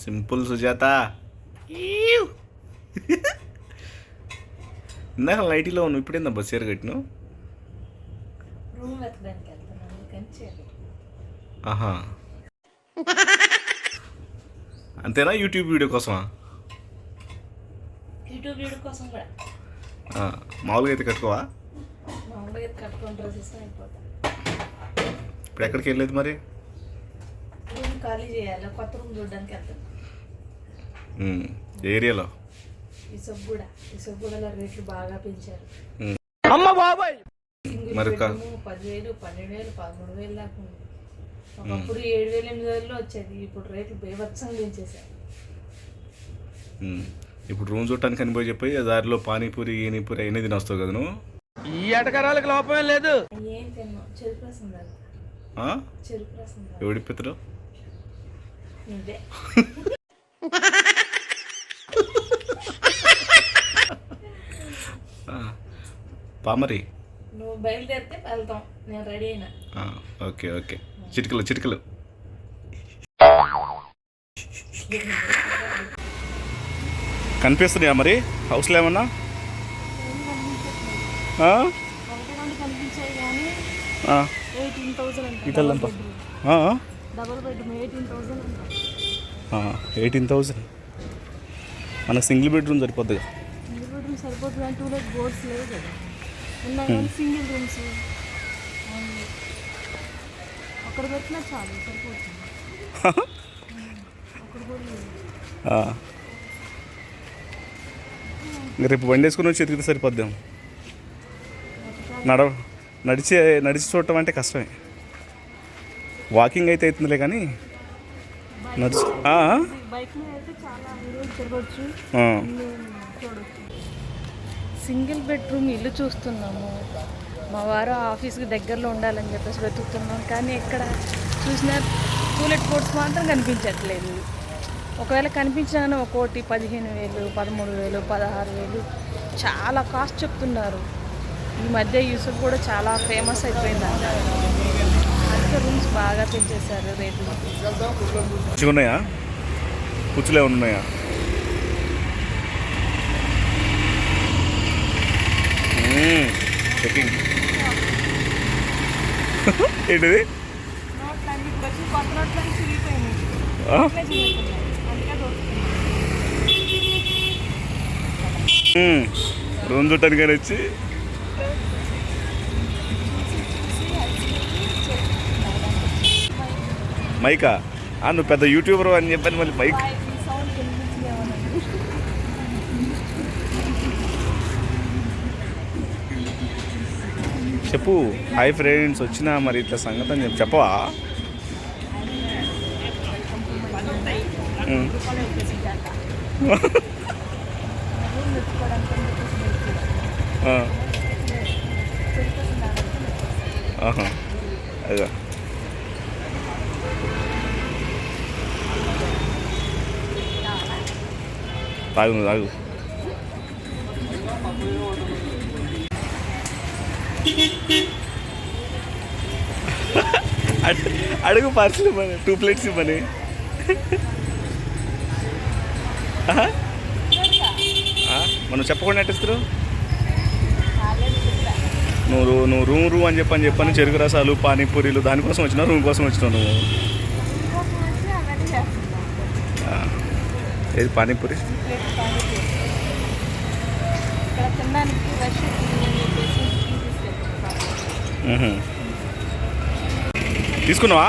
Simple Sujatha. ఇందాక లైటీలో ఉన్నావు, ఇప్పుడేందా bus ఏరు కట్టిను? ఆహా, అంతేనా? యూట్యూబ్ వీడియో కోసమా? యూట్యూబ్ వీడియో కోసం కూడా మామూలుగా అయితే కట్టుకోవా? మామూలుగా అయితే కట్టుకొని డ్రెస్సెస్ అయిపోతా. ఇప్పుడు ఎక్కడికి వెళ్ళలేదు మరి? రూమ్ ఖాళీ చేయాలి, కొత్త రూమ్ చూడడానికి వెళ్తాం. ఏరియాలో ఇసబ్బుడలో రేట్లు బాగా పెంచారు. అమ్మ బాబాయ్, మరి 10,000, 12,000, 13,000 దాకా ఉంది. ఒకప్పుడు 7,000, 8,000 వచ్చేది. ఇప్పుడు రేట్లు బేభత్సంగా పెంచేశారు. ఇప్పుడు రూమ్ చూడటానికి అని పోయి చెప్పి దారిలో పానీపూరి గీనీపూరి అయినా తినొస్తావు కదా నువ్వు. ఈ ఎటకరాలకు లోపమే లేదు. ఏం తిన్నావు? చెరుకు రసం తాగుతా. చెరుకు రసం ఎవడిపిత్తరు? నువ్వే. పామరి, నువ్వు బయలుదేరితే వెళ్తాం, నేను రెడీ అయినా. Okay okay. చిటికలు చిటికలు. కనిపిస్తున్నాయా మరి హౌస్లో ఏమన్నా? కనిపించాయి కానీ 18,000. 18,000 మనకు సింగిల్ బెడ్రూమ్ సరిపోద్ది. సింగిల్ బెడ్రూమ్ సరిపోతుంది అంటే 2 బోర్డ్స్ లేవు కదా, ఉన్నాయి కానీ సింగిల్ రూమ్స్ అక్కడ పెట్టినా చాలు, సరిపోతుంది. అక్కడ కూడా రేపు బండి వేసుకుని వచ్చి ఎతికితే సరిపోద్దాం. నడిచి చూడటం అంటే కష్టమే. వాకింగ్ అయితే అవుతుందిలే కానీ నడిచి బైక్ మీద అయితే చాలా తిరగచ్చు, చూడవచ్చు. సింగిల్ బెడ్రూమ్ ఇల్లు చూస్తున్నాము. మా వారు ఆఫీస్కి దగ్గరలో ఉండాలని చెప్పేసి వెతుకుతున్నాం, కానీ ఎక్కడ చూసినా టూలెట్ బోర్డ్స్ మాత్రం కనిపించట్లేదు. ఒకవేళ కనిపించినా ఒక్కోటి 15,000, 13,000, 16,000 చాలా కాస్ట్ చెప్తున్నారు. ఈ మధ్య యూసఫ్ కూడా చాలా ఫేమస్ అయిపోయింది అన్నారు. అందుకే రూమ్స్ బాగా పెంచేశారు రేట్లు. ఉన్నాయా? పుచ్చులు ఏమైనా ఉన్నాయా? చెకింగ్ ఏంటిది? నోట్లన్నీ ఇప్పుడు వచ్చి కొత్త నోట్లన్నీ చిరిగిపోయినాయి. రూమ్ చుట్టానికి వచ్చి మైకా, నువ్వు పెద్ద యూట్యూబర్ అని చెప్పాను మళ్ళీ మైక్. చెప్పు, హాయ్ ఫ్రెండ్స్ వచ్చినా మరి ఇట్లా సంగతి అని చెప్పవా? అదే తాగు తాగు. అడుగు పార్సల్ ఇవ్వని, 2 ప్లేట్స్ ఇవ్వని. మనం చెప్పకుండా నటిస్తారు. నువ్వు రూమ్ అని చెప్పని చెరుకు రసాలు పానీపూరీలు దానికోసం వచ్చినావు, రూమ్ కోసం వచ్చినావు నువ్వు. ఏది పానీపూరి? తీసుకున్నావా?